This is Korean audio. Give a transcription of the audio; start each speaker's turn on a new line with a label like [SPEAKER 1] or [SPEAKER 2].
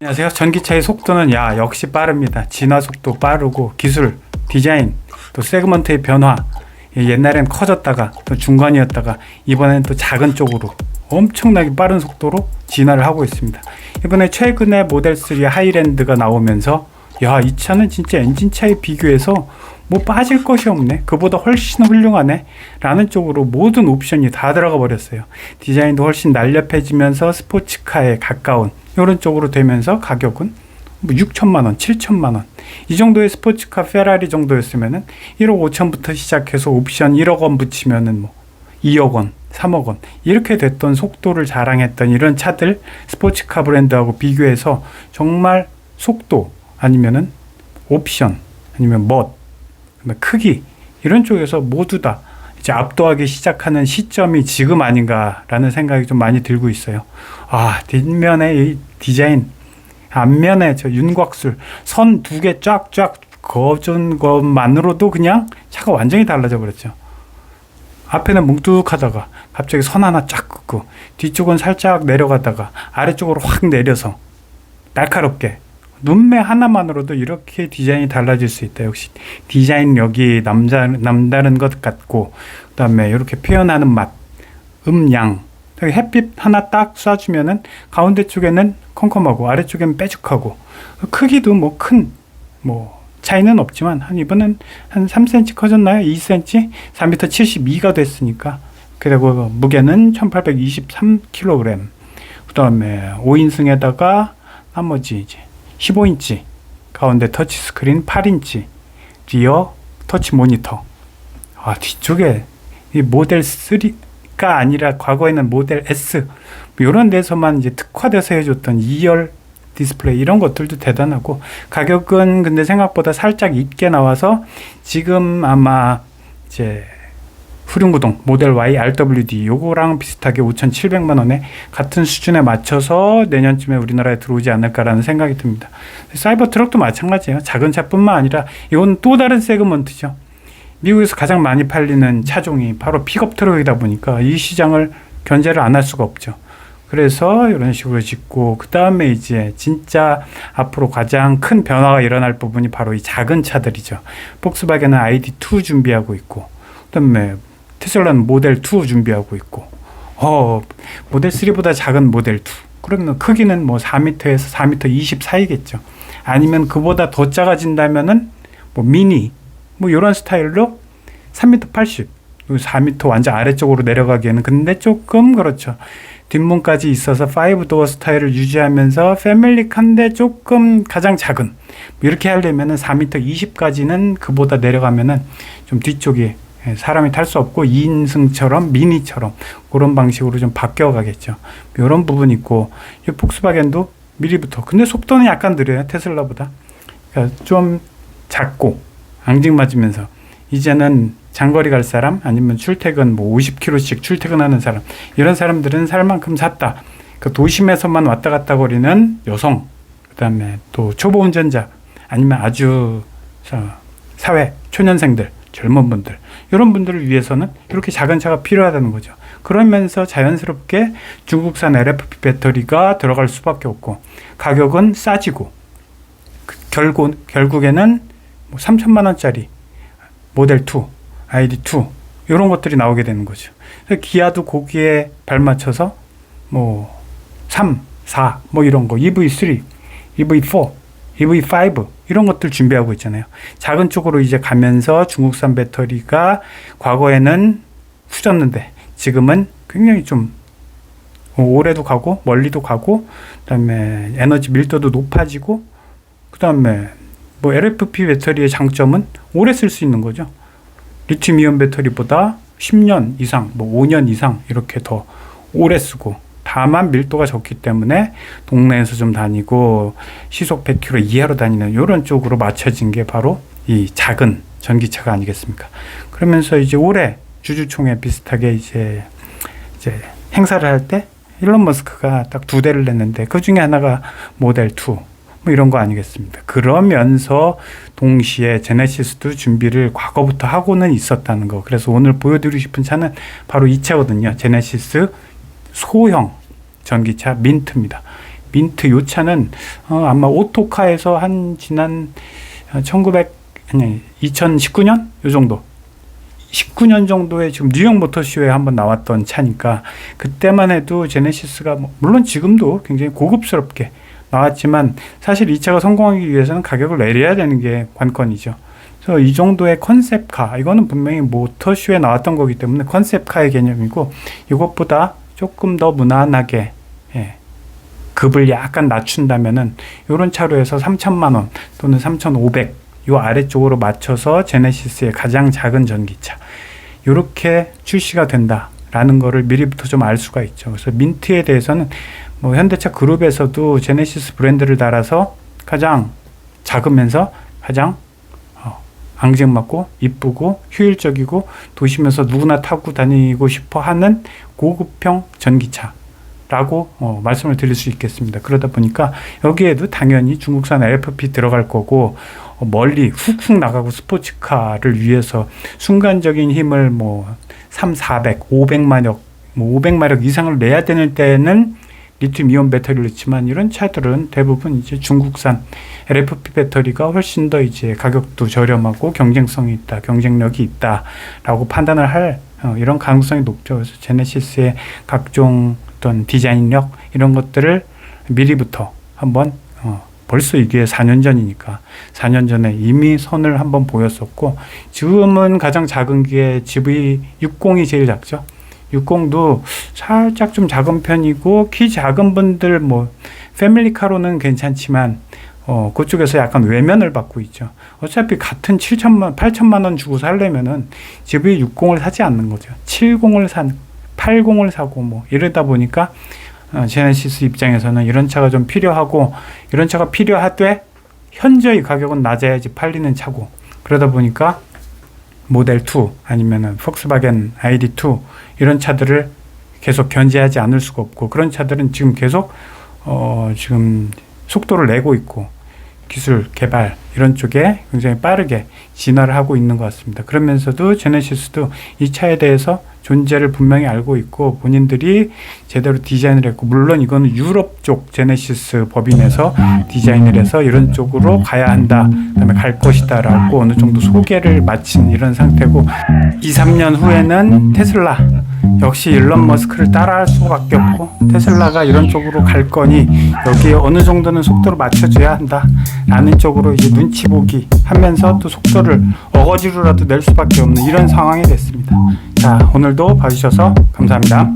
[SPEAKER 1] 안녕하세요. 전기차의 속도는 역시 빠릅니다. 진화 속도 빠르고 기술, 디자인, 또 세그먼트의 변화. 옛날엔 커졌다가 또 중간이었다가 이번엔 또 작은 쪽으로 엄청나게 빠른 속도로 진화를 하고 있습니다. 이번에 최근에 모델 3 하이랜드가 나오면서 이 차는 진짜 엔진차에 비교해서 뭐 빠질 것이 없네, 그보다 훨씬 훌륭하네 라는 쪽으로 모든 옵션이 다 들어가 버렸어요. 디자인도 훨씬 날렵해지면서 스포츠카에 가까운 이런 쪽으로 되면서 가격은 뭐 6천만원, 7천만원 이 정도의 스포츠카 페라리 정도였으면은 1억 5천부터 시작해서 옵션 1억 원 붙이면은 뭐 2억 원, 3억 원 이렇게 됐던 속도를 자랑했던 이런 차들, 스포츠카 브랜드하고 비교해서 정말 속도 아니면은 옵션 아니면 멋, 크기 이런 쪽에서 모두 다 이제 압도하기 시작하는 시점이 지금 아닌가라는 생각이 좀 많이 들고 있어요. 뒷면의 이 디자인, 앞면에 저 윤곽술, 선 두 개 쫙쫙 그어준 것만으로도 그냥 차가 완전히 달라져 버렸죠. 앞에는 뭉툭하다가 갑자기 선 하나 쫙 긋고, 뒤쪽은 살짝 내려가다가 아래쪽으로 확 내려서 날카롭게, 눈매 하나만으로도 이렇게 디자인이 달라질 수 있다. 역시 디자인력이 남다른 것 같고, 그 다음에 이렇게 표현하는 맛, 양, 햇빛 하나 딱 쏴주면은 가운데 쪽에는 컴컴하고 아래쪽에는 빼죽하고, 크기도 뭐 큰 차이는 없지만 이번엔 한 3cm 커졌나요? 2cm? 4m 72가 됐으니까. 그리고 무게는 1823kg. 그 다음에 5인승에다가 나머지 이제 15인치, 가운데 터치스크린 8인치, 리어 터치 모니터. 뒤쪽에 이 모델 3가 아니라 과거에는 모델 S 이런 데서만 이제 특화돼서 해줬던 2열 디스플레이 이런 것들도 대단하고, 가격은 근데 생각보다 살짝 있게 나와서 지금 아마 이제 후륜구동 모델 Y RWD 요거랑 비슷하게 5,700만 원에 같은 수준에 맞춰서 내년쯤에 우리나라에 들어오지 않을까라는 생각이 듭니다. 사이버 트럭도 마찬가지예요. 작은 차뿐만 아니라 이건 또 다른 세그먼트죠. 미국에서 가장 많이 팔리는 차종이 바로 픽업 트럭이다 보니까 이 시장을 견제를 안 할 수가 없죠. 그래서 이런 식으로 짓고, 그 다음에 이제 진짜 앞으로 가장 큰 변화가 일어날 부분이 바로 이 작은 차들이죠. 폭스바겐은 ID2 준비하고 있고, 그 다음에 테슬라는 모델 2 준비하고 있고, 모델 3보다 작은 모델 2. 그러면 크기는 뭐 4m에서 4m 20 사이겠죠. 아니면 그보다 더 작아진다면은 뭐 미니, 뭐 이런 스타일로 3m 80, 4m 완전 아래쪽으로 내려가기에는 근데 조금 그렇죠. 뒷문까지 있어서 5도어 스타일을 유지하면서 패밀리카인데 조금 가장 작은, 이렇게 하려면은 4m 20까지는 그보다 내려가면은 좀 뒤쪽이 사람이 탈 수 없고 2인승처럼 미니처럼 그런 방식으로 좀 바뀌어 가겠죠. 이런 부분이 있고, 이 폭스바겐도 미리부터, 근데 속도는 약간 느려요. 테슬라보다. 그러니까 좀 작고 앙증맞으면서, 이제는 장거리 갈 사람 아니면 출퇴근 50km씩 출퇴근하는 사람, 이런 사람들은 살 만큼 샀다. 그 도심에서만 왔다 갔다 거리는 여성, 그 다음에 또 초보 운전자, 아니면 아주 사회 초년생들, 젊은 분들, 이런 분들을 위해서는 이렇게 작은 차가 필요하다는 거죠. 그러면서 자연스럽게 중국산 LFP 배터리가 들어갈 수밖에 없고, 가격은 싸지고, 결국에는 3천만 원짜리 모델 2, ID2 이런 것들이 나오게 되는 거죠. 그래서 기아도 거기에 발맞춰서 3, 4 이런 거, EV3, EV4, EV5 이런 것들 준비하고 있잖아요. 작은 쪽으로 이제 가면서 중국산 배터리가 과거에는 후졌는데 지금은 굉장히 좀 오래도 가고 멀리도 가고, 그다음에 에너지 밀도도 높아지고, 그다음에 LFP 배터리의 장점은 오래 쓸 수 있는 거죠. 리튬이온 배터리보다 10년 이상, 5년 이상 이렇게 더 오래 쓰고, 다만 밀도가 적기 때문에 동네에서 좀 다니고 시속 100km 이하로 다니는 이런 쪽으로 맞춰진 게 바로 이 작은 전기차가 아니겠습니까? 그러면서 이제 올해 주주총회 비슷하게 이제 행사를 할 때 일론 머스크가 딱 2대를 냈는데 그 중에 하나가 모델 2 이런 거 아니겠습니까? 그러면서 동시에 제네시스도 준비를 과거부터 하고는 있었다는 거. 그래서 오늘 보여드리고 싶은 차는 바로 이 차거든요. 제네시스 소형 전기차 민트입니다. 민트 요 차는 아마 오토카에서 한 지난 2019년 요 정도 19년 정도에 지금 뉴욕 모터쇼에 한번 나왔던 차니까 그때만 해도 제네시스가 물론 지금도 굉장히 고급스럽게 나왔지만 사실 이 차가 성공하기 위해서는 가격을 내려야 되는 게 관건이죠. 그래서 이 정도의 컨셉카, 이거는 분명히 모터쇼에 나왔던 거기 때문에 컨셉카의 개념이고 이것보다 조금 더 무난하게 급을 약간 낮춘다면은 요런 차로 해서 3천만 원 또는 3,500 요 아래쪽으로 맞춰서 제네시스의 가장 작은 전기차 요렇게 출시가 된다라는 거를 미리부터 좀 알 수가 있죠. 그래서 민트에 대해서는 현대차 그룹에서도 제네시스 브랜드를 달아서 가장 작으면서 가장 앙증맞고 이쁘고 효율적이고 도심에서 누구나 타고 다니고 싶어 하는 고급형 전기차라고 말씀을 드릴 수 있겠습니다. 그러다 보니까 여기에도 당연히 중국산 LFP 들어갈 거고 멀리 훅훅 나가고 스포츠카를 위해서 순간적인 힘을 3, 400, 500마력 500마력 이상을 내야 되는 때는 리튬 이온 배터리를 넣지만 이런 차들은 대부분 이제 중국산 LFP 배터리가 훨씬 더 이제 가격도 저렴하고 경쟁성이 있다, 경쟁력이 있다라고 판단을 할 이런 가능성이 높죠. 그래서 제네시스의 각종 어떤 디자인력 이런 것들을 미리부터 한번 벌써 이게 4년 전이니까 4년 전에 이미 선을 한번 보였었고 지금은 가장 작은 게 GV60이 제일 작죠. 60도 살짝 좀 작은 편이고 키 작은 분들 패밀리카로는 괜찮지만 그쪽에서 약간 외면을 받고 있죠. 어차피 같은 8천만 원 주고 살려면은 GV60을 사지 않는 거죠. 70을 80을 사고 이러다 보니까 제네시스 입장에서는 이런 차가 좀 필요하고 이런 차가 필요하되 현저히 가격은 낮아야지 팔리는 차고 그러다 보니까 모델 2 아니면은 폭스바겐 ID2 이런 차들을 계속 견제하지 않을 수가 없고 그런 차들은 지금 계속 지금 속도를 내고 있고 기술 개발 이런 쪽에 굉장히 빠르게 진화를 하고 있는 것 같습니다. 그러면서도 제네시스도 이 차에 대해서 존재를 분명히 알고 있고 본인들이 제대로 디자인을 했고 물론 이거는 유럽 쪽 제네시스 법인에서 디자인을 해서 이런 쪽으로 가야 한다 그다음에 갈 것이다 라고 어느 정도 소개를 마친 이런 상태고 2-3년 후에는 테슬라 역시 일론 머스크를 따라할 수밖에 없고 테슬라가 이런 쪽으로 갈 거니 여기에 어느 정도는 속도를 맞춰줘야 한다 라는 쪽으로 이제 눈치 보기 하면서 또 속도를 어거지로라도 낼 수밖에 없는 이런 상황이 됐습니다. 자, 오늘도 봐주셔서 감사합니다.